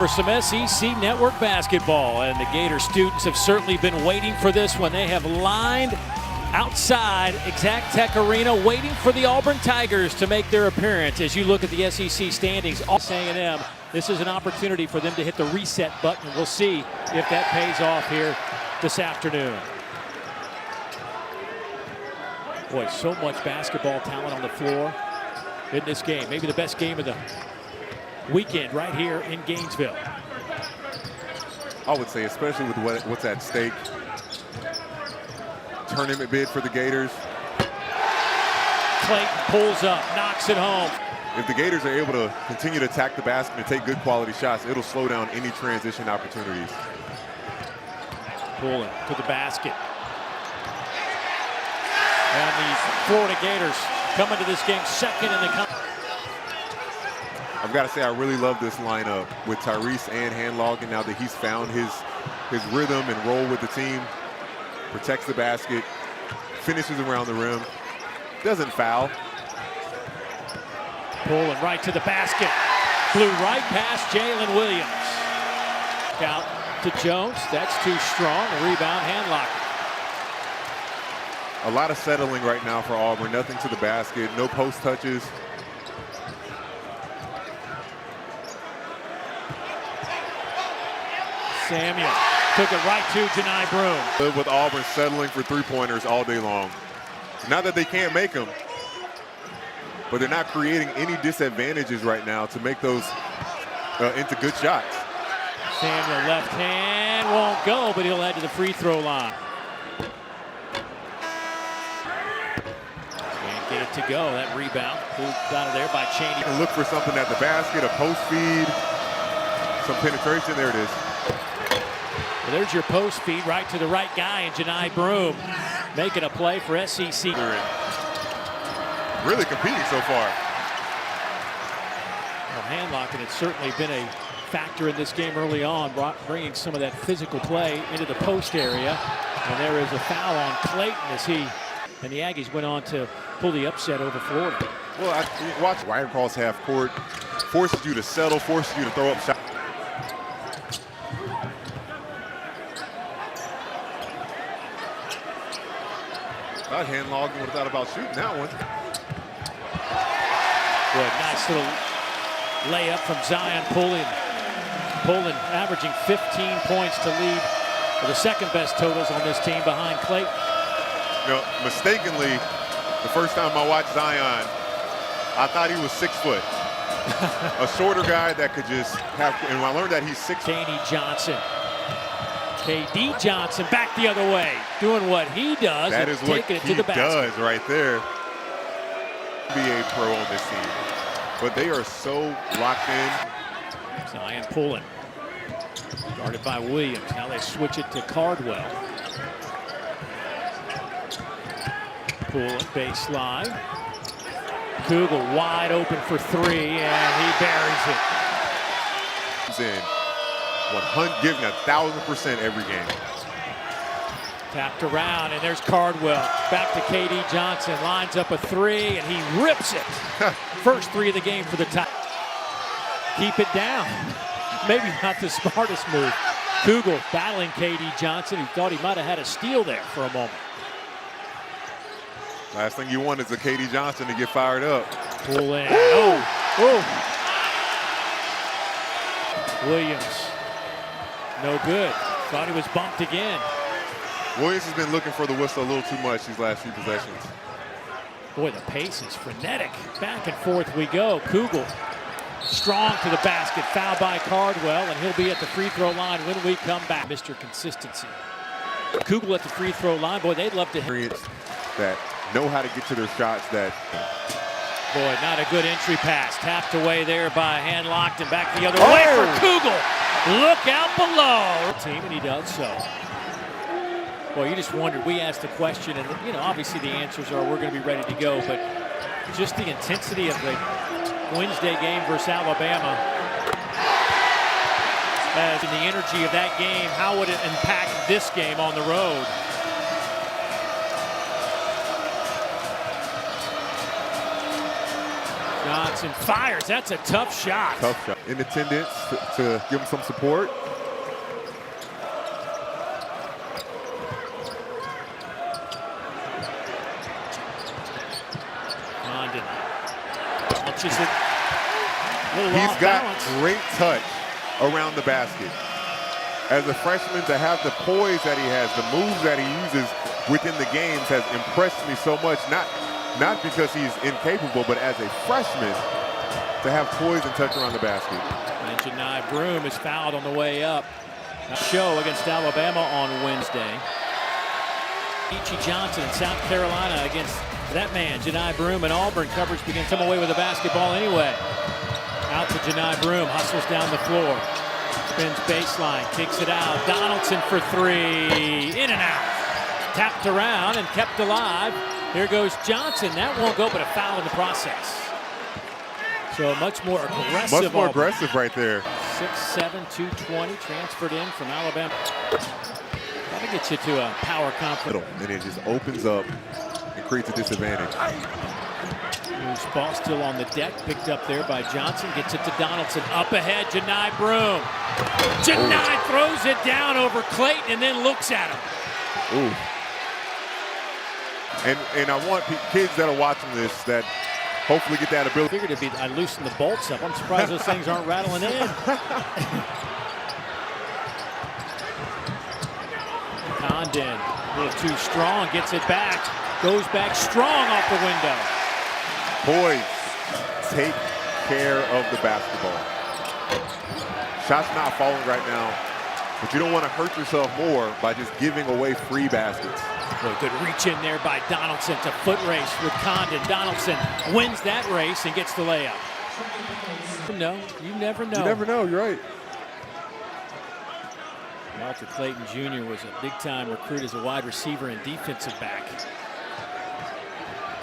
For some SEC Network basketball, and the Gator students have certainly been waiting for this one. They have lined outside Exact Tech Arena waiting for the Auburn Tigers to make their appearance. As you look at the SEC standings, A&M, this is an opportunity for them to hit the reset button. We'll see if that pays off here this afternoon. Boy, so much basketball talent on the floor in this game. Maybe the best game of the weekend right here in Gainesville. I would say, especially with what's at stake. Tournament bid for the Gators. Clayton pulls up, knocks it home. If the Gators are able to continue to attack the basket and take good quality shots, it'll slow down any transition opportunities. Pulling to the basket. And the Florida Gators coming to this game second in the country. I've got to say, I really love this lineup with Tyrese and Handloggin now that he's found his rhythm and role with the team. Protects the basket, finishes around the rim, doesn't foul. Pulling right to the basket. Flew right past Jalen Williams. Out to Jones. That's too strong. A rebound, Handloggin. A lot of settling right now for Auburn. Nothing to the basket, no post touches. Samuel took it right to Janai Broome. With Auburn settling for three-pointers all day long. Not that they can't make them, but they're not creating any disadvantages right now to make those into good shots. Samuel left hand won't go, but he'll head to the free throw line. Can't get it to go. That rebound pulled out of there by Chaney. And look for something at the basket, a post feed, some penetration. There it is. Well, there's your post feed right to the right guy, and Janai Broome making a play for SEC. Really competing so far. Well, Handloggin had certainly been a factor in this game early on, bringing some of that physical play into the post area. And there is a foul on Clayton as the Aggies went on to pull the upset over Florida. Well, watch right across half court, forces you to settle, forces you to throw up shots. Thought Handloggin would have thought about shooting that one. Good, nice little layup from Zion Pullen, averaging 15 points to lead for the second best totals on this team behind Clayton. You know, mistakenly, the first time I watched Zion, I thought he was 6 foot. A shorter guy that could just have, and when I learned that he's 6 foot. KD Johnson back the other way, doing what he does. That is what taking it he to the basket. does right there. NBA pro on this team, but they are so locked in. Zion Pullen, guarded by Williams. Now they switch it to Cardwell. Pullen baseline. Kugel wide open for three, and he buries it. He's in. Giving 1,000% every game. Tapped around, and there's Cardwell. Back to KD Johnson, lines up a three, and he rips it. First three of the game for the Tigers. Keep it down. Maybe not the smartest move. Kugel battling KD Johnson. He thought he might have had a steal there for a moment. Last thing you want is a KD Johnson to get fired up. Pull in. Oh. Williams. No good. Thought he was bumped again. Williams has been looking for the whistle a little too much these last few possessions. Boy, the pace is frenetic. Back and forth we go. Kugel strong to the basket. Foul by Cardwell, and he'll be at the free throw line when we come back. Mr. Consistency. Kugel at the free throw line. Boy, they'd love to hit. That know how to get to their shots. That. Boy, not a good entry pass. Tapped away there by Handloggin, and back the other way for Kugel. Look out below. Team, and he does so. Boy, you just wondered. We asked the question, and obviously the answers are we're going to be ready to go. But just the intensity of the Wednesday game versus Alabama, as in the energy of that game, how would it impact this game on the road? Johnson fires. That's a tough shot. Tough shot. In attendance to give him some support. Condon launches it. He's got great touch around the basket. As a freshman, to have the poise that he has, the moves that he uses within the games has impressed me so much. Not because he's incapable, but as a freshman, to have poise and touch around the basket. And Janai Broome is fouled on the way up. A show against Alabama on Wednesday. Ichi Johnson in South Carolina against that man, Janai Broome, and Auburn. Coverage begins to come away with the basketball anyway. Out to Janai Broome, hustles down the floor. Spins baseline, kicks it out. Donaldson for three, in and out. Tapped around and kept alive. Here goes Johnson. That won't go, but a foul in the process. So much more aggressive. Much more aggressive right there. 6'7", 220, transferred in from Alabama. That'll get you to a power conference. And it just opens up and creates a disadvantage. Loose ball still on the deck, picked up there by Johnson. Gets it to Donaldson. Up ahead, Janai Broome. Janai throws it down over Clayton and then looks at him. Ooh. And I want kids that are watching this that hopefully get that ability. Figured I loosened the bolts up. I'm surprised those things aren't rattling in. Condon, a little too strong, gets it back. Goes back strong off the window. Boys, take care of the basketball. Shots not falling right now, but you don't want to hurt yourself more by just giving away free baskets. Well, good reach in there by Donaldson. It's a foot race with Condon. Donaldson wins that race and gets the layup. No, you never know. You never know, you're right. Walter Clayton Jr. was a big-time recruit as a wide receiver and defensive back.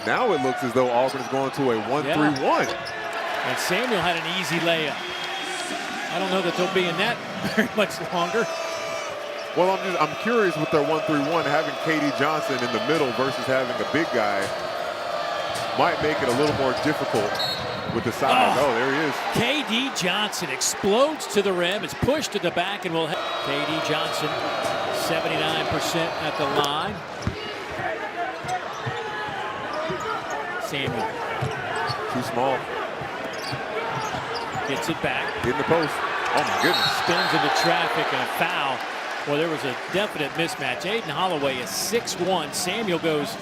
Now it looks as though Auburn is going to a 1-3-1. Yeah. And Samuel had an easy layup. I don't know that they'll be in that very much longer. Well, I'm curious with their 1-3-1, having KD Johnson in the middle versus having a big guy might make it a little more difficult with the size. Oh, there he is. KD Johnson explodes to the rim, is pushed to the back, and will have KD Johnson 79% at the line. Samuel. Too small. Gets it back. In the post. Oh, my goodness. Spins into traffic and a foul. Well, there was a definite mismatch. Aiden Holloway is 6'1". Samuel goes.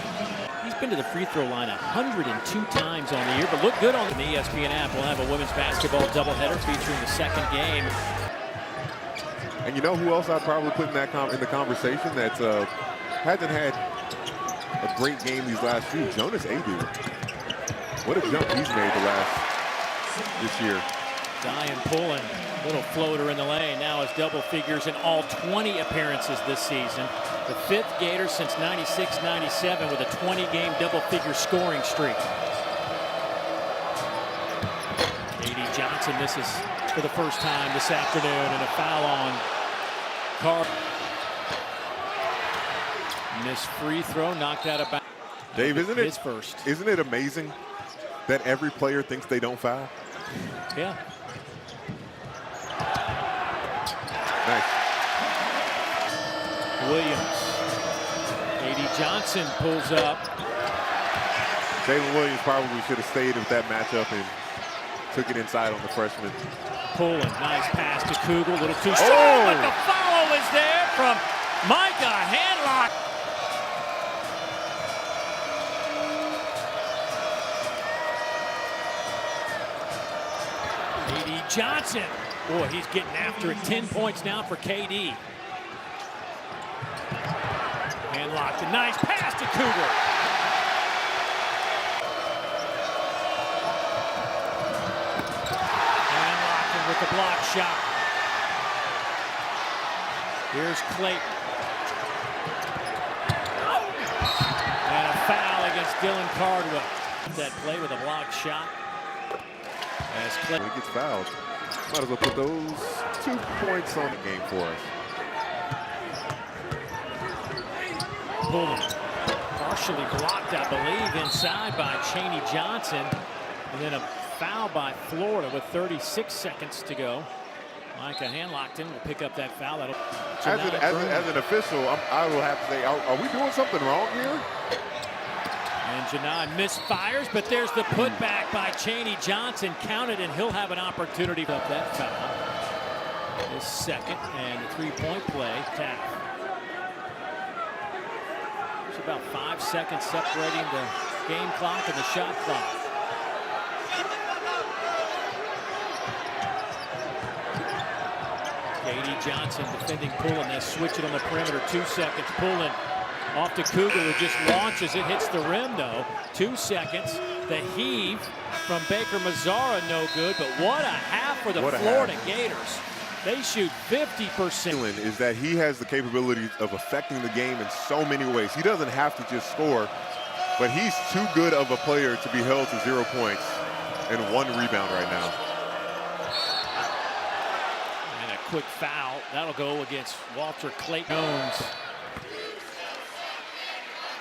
He's been to the free throw line 102 times on the year, but looked good on the ESPN app. We'll have a women's basketball doubleheader featuring the second game. And you know who else I'd probably put in the conversation that hasn't had a great game these last few? Jonas Aidoo. What a jump he's made this year. Diane pulling, little floater in the lane. Now has double figures in all 20 appearances this season. The fifth Gator since 96-97 with a 20-game double-figure scoring streak. KD Johnson misses for the first time this afternoon, and a foul on Carr. Missed free throw, knocked out of bounds. Dave, isn't it amazing that every player thinks they don't foul? Yeah. Nice. Williams. KD Johnson pulls up. Jalen Williams probably should have stayed with that matchup and took it inside on the freshman. Pulling, nice pass to Kugel, a little too strong, but the follow is there from Micah Handlock. KD Johnson. Boy, he's getting after it. 10 points now for KD. Handlocked, a nice pass to Kugel. Handlocked with the block shot. Here's Clayton. And a foul against Dylan Cardwell. That play with a block shot. As Clayton gets fouled. Might as well put those 2 points on the game for us. Pulling. Partially blocked, I believe, inside by Chaney Johnson. And then a foul by Florida with 36 seconds to go. Micah Handlockton will pick up that foul. That'll as an official, I will have to say, are we doing something wrong here? And Janai misfires, but there's the putback by Chaney Johnson. Counted, and he'll have an opportunity to up that foul. His second, and the three-point play, Taft. There's about 5 seconds separating the game clock and the shot clock. Katie Johnson defending Pullen. They switch it on the perimeter. 2 seconds. Pullen off to Kugel, who just launches it. Hits the rim, though. 2 seconds. The heave from Baker Mazzara, no good. But what a half for the Florida Gators. They shoot 50%. Is that he has the capability of affecting the game in so many ways. He doesn't have to just score, but he's too good of a player to be held to 0 points and 1 rebound right now. And a quick foul. That'll go against Walter Clayton Jones.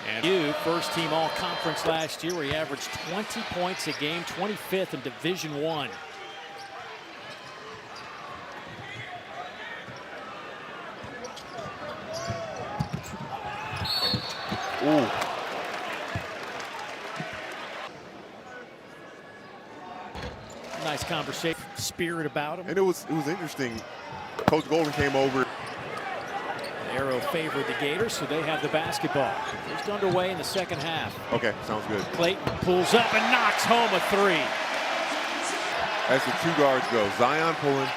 And first team all-conference last year, where he averaged 20 points a game, 25th in Division I. Ooh. Nice conversation, spirit about him. And it was interesting. Coach Golden came over. The arrow favored the Gators, so they have the basketball. Just underway in the second half. Okay, sounds good. Clayton pulls up and knocks home a 3. As the 2 guards go, Zion Pullen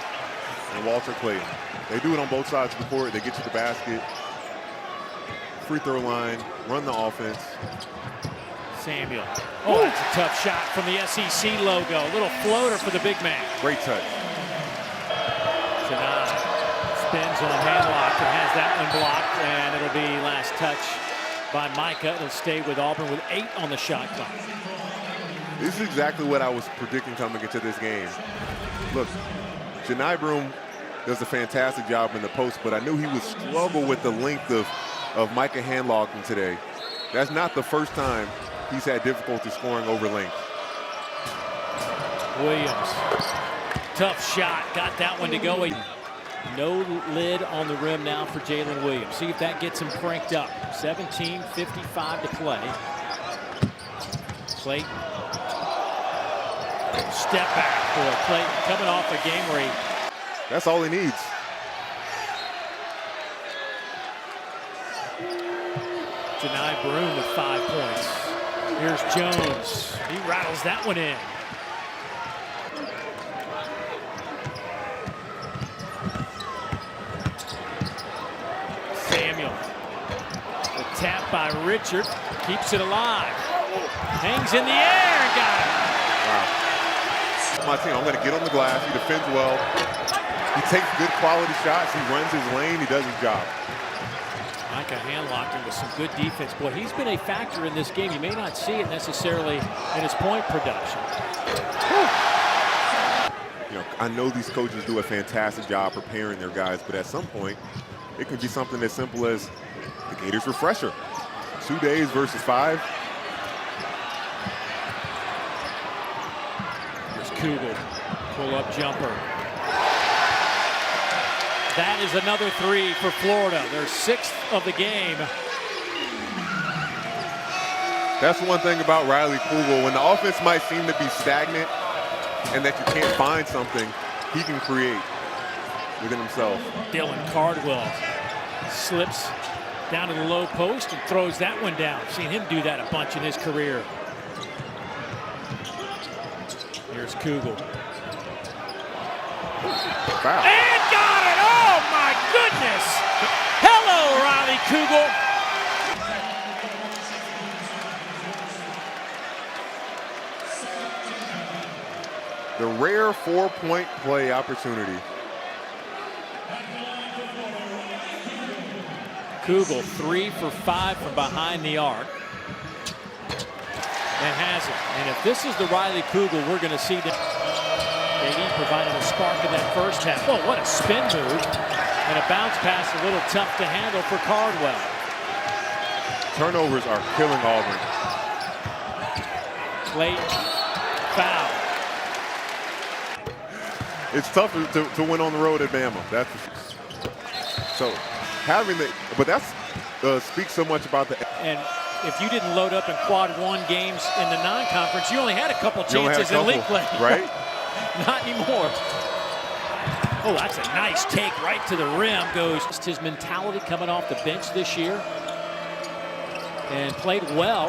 and Walter Clayton. They do it on both sides of the court. They get to the basket, free throw line, run the offense. Samuel. Oh, that's a tough shot from the SEC logo. A little floater for the big man. Great touch. Janai spins on Handlock and has that one blocked, and it'll be last touch by Micah. It'll stay with Auburn with 8 on the shot clock. This is exactly what I was predicting coming into this game. Look, Janai Broome does a fantastic job in the post, but I knew he would struggle with the length of Micah Handlockton today. That's not the first time he's had difficulty scoring over length. Williams, tough shot, got that one to go. No lid on the rim now for Jalen Williams. See if that gets him cranked up. 17:55 to play. Clayton. Step back for Clayton, coming off a game where he... That's all he needs. Janai Broome with 5 points. Here's Jones. He rattles that one in. Samuel. The tap by Richard. Keeps it alive. Hangs in the air and got it. Wow. My team, I'm going to get on the glass. He defends well. He takes good quality shots. He runs his lane. He does his job. Micah Handlockton with some good defense. Boy, he's been a factor in this game. You may not see it necessarily in his point production. You know, I know these coaches do a fantastic job preparing their guys, but at some point, it could be something as simple as the Gators refresher. 2 days versus 5. Here's Kugel, pull-up jumper. That is another 3 for Florida, their 6th of the game. That's one thing about Riley Kugel. When the offense might seem to be stagnant and that you can't find something, he can create within himself. Dylan Cardwell slips down to the low post and throws that one down. I've seen him do that a bunch in his career. Here's Kugel. Foul. And got it! Oh my goodness! Hello, Riley Kugel. The rare 4-point play opportunity. Kugel 3 for 5 from behind the arc. And has it. And if this is the Riley Kugel we're going to see, that KD provided a spark in that first half. Oh, what a spin move. And a bounce pass a little tough to handle for Cardwell. Turnovers are killing Auburn. Clayton, foul. It's tough to win on the road at Bama. That's so having the, but that's speaks so much about the. And if you didn't load up in quad 1 games in the non-conference, you only had a couple chances in league play. Right? Not anymore. Oh, that's a nice take right to the rim. Goes just his mentality coming off the bench this year, and played well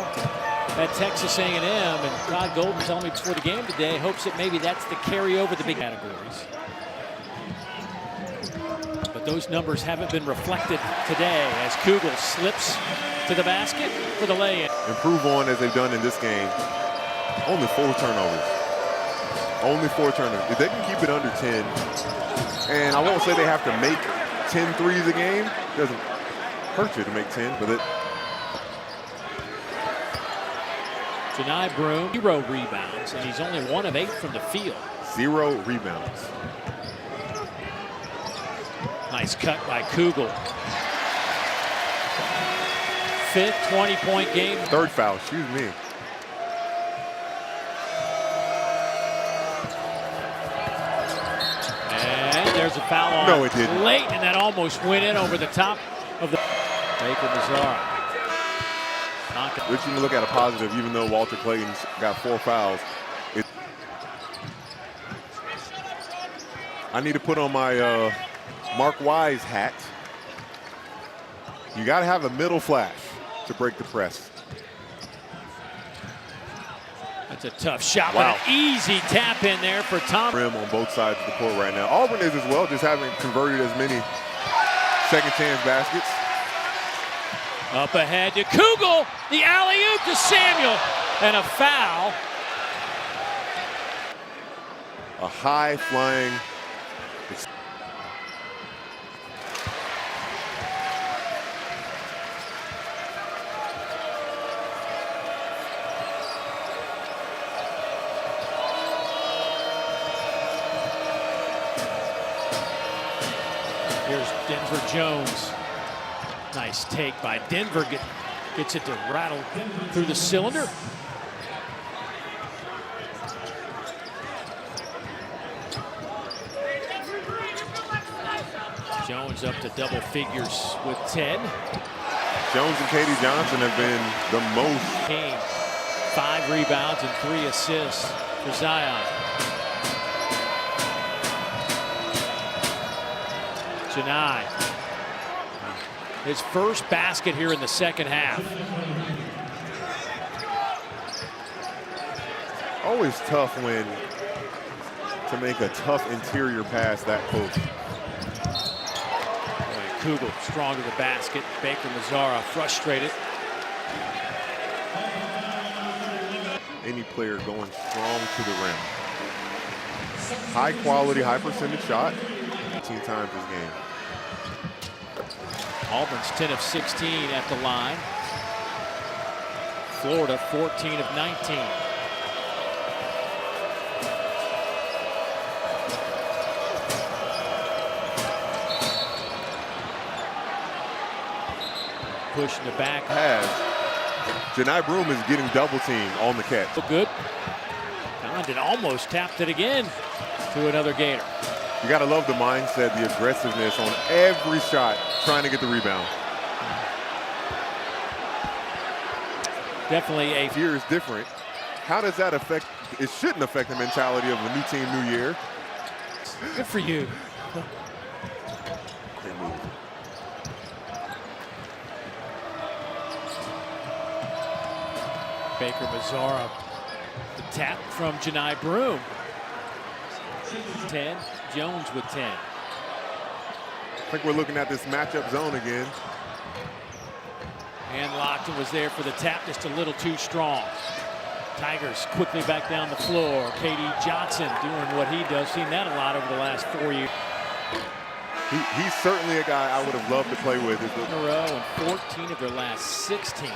at Texas A&M. And Todd Golden told me before the game today, hopes that maybe that's the carryover the big categories. But those numbers haven't been reflected today as Kugel slips to the basket for the lay-in. Improve on as they've done in this game. Only 4 turnovers. Only 4 turnovers. If they can keep it under 10, and I won't say they have to make 10 threes a game. It doesn't hurt you to make 10, but it. Janai Broome, 0 rebounds, and he's only 1 of 8 from the field. 0 rebounds. Nice cut by Kugel. 5th 20-point game. 3rd foul, excuse me. And there's a foul on No, it didn't. late, and that almost went in over the top of the Baker Mazzara. But you can look at a positive, even though Walter Clayton's got 4 fouls. I need to put on my Mark Wise hat. You got to have a middle flash to break the press. That's a tough shot, wow. But an easy tap in there for Tom. Rim on both sides of the court right now. Auburn is as well, just haven't converted as many second chance baskets. Up ahead to Kugel, the alley-oop to Samuel, and a foul. A high flying. Here's Denver Jones. Nice take by Denver. Gets it to rattle through the cylinder. Jones up to double figures with 10. Jones and Katie Johnson have been the most. Kane, 5 rebounds and 3 assists for Zion. Janai. His first basket here in the second half. Always tough when to make a tough interior pass that close. Kugel strong to the basket. Baker Mazzara frustrated. Any player going strong to the rim. High quality, high percentage shot. 18 times this game. Auburn's 10 of 16 at the line. Florida 14 of 19. Pushing the back. Janai Broome is getting double teamed on the catch. Good. Condon almost tapped it again to another Gator. You got to love the mindset, the aggressiveness on every shot, trying to get the rebound. Definitely a year is different. How does that affect? It shouldn't affect the mentality of a new team, new year. Good for you. Great move. Baker Mazzara, the tap from Janai Broome. 10, Jones with 10. I think we're looking at this matchup zone again. And Lockton was there for the tap, just a little too strong. Tigers quickly back down the floor. Katie Johnson doing what he does. Seen that a lot over the last 4 years. He's certainly a guy I would have loved to play with. In a row and 14 of their last 16.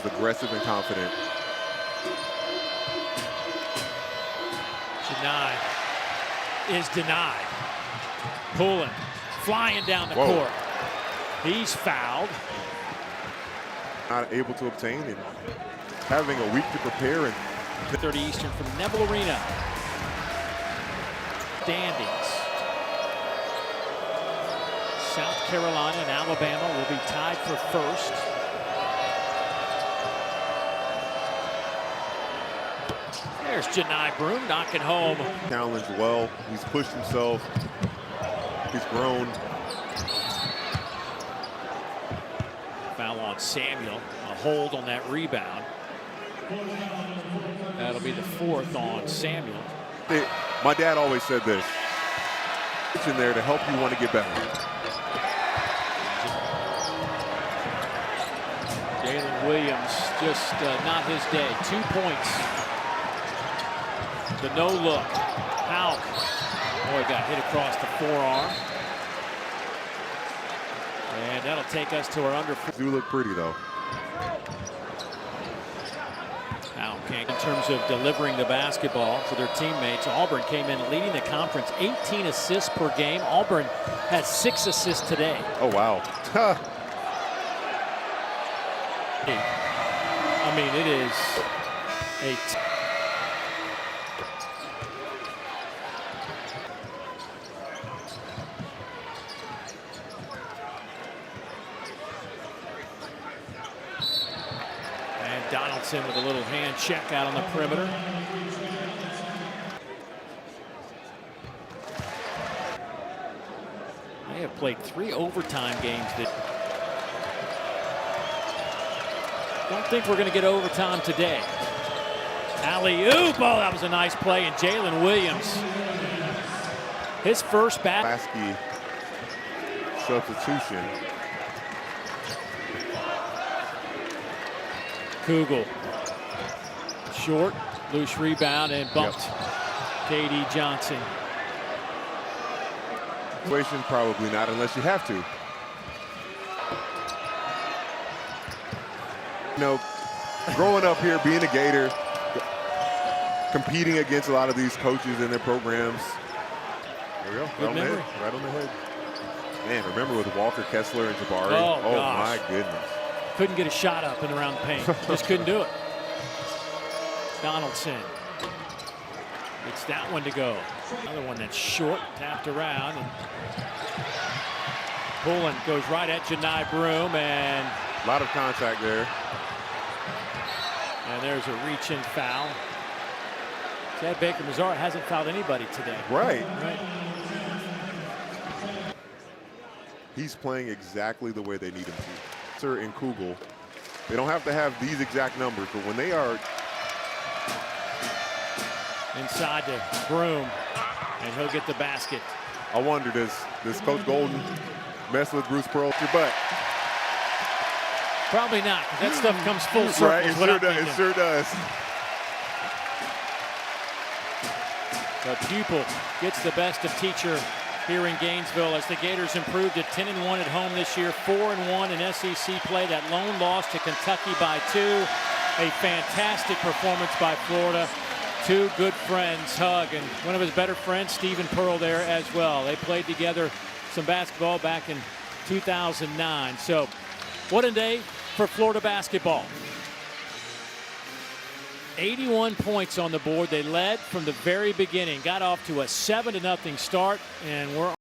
Aggressive and confident. Janai is denied. Pulling, flying down the court. He's fouled. Not able to obtain and having a week to prepare. And 30 Eastern from Neville Arena. standings. South Carolina and Alabama will be tied for first. There's Janai Broome knocking home. Challenged well. He's pushed himself. He's grown. Foul on Samuel. A hold on that rebound. That'll be the fourth on Samuel. My dad always said this. It's in there to help you want to get better. Jalen Williams, just not his day. 2 points. The no look. Out. Boy, got hit across the forearm. And that'll take us to our under. Do look pretty though. Now, in terms of delivering the basketball to their teammates, Auburn came in leading the conference, 18 assists per game. Auburn has 6 assists today. Oh wow. I mean, it is a and Donaldson with a little hand check out on the perimeter. They have played 3 overtime games that don't think we're going to get overtime today. Alley-oop. Oh, that was a nice play. And Jalen Williams, his first Lasky substitution. Kugel. Short, loose rebound, and bumped. KD Johnson. Situation probably not unless you have to. You know, growing up here, being a Gator, competing against a lot of these coaches and their programs. There we go. Right on the head. Right on the head. Man, remember with Walker Kessler and Jabari? Oh my goodness. Couldn't get a shot up and around the paint. Just couldn't do it. Donaldson. It's that one to go. Another one that's short, tapped around. And pulling goes right at Janai Broome, and a lot of contact there. And there's a reach-in foul. Chad Baker-Mazara hasn't fouled anybody today. Right. He's playing exactly the way they need him to. Sir and Kugel, they don't have to have these exact numbers, but when they are inside to Broome, and he'll get the basket. I wonder, does Coach Golden mess with Bruce Pearl your butt? Probably not, because that stuff comes full circle. Right, it sure does. The pupil gets the best of teacher here in Gainesville as the Gators improved to 10-1 at home this year, 4-1 in SEC play. That lone loss to Kentucky by 2. A fantastic performance by Florida. 2 good friends hug, and one of his better friends, Stephen Pearl, there as well. They played together some basketball back in 2009. So what a day for Florida basketball. 81 points on the board. They led from the very beginning, got off to a 7-0 start, and we're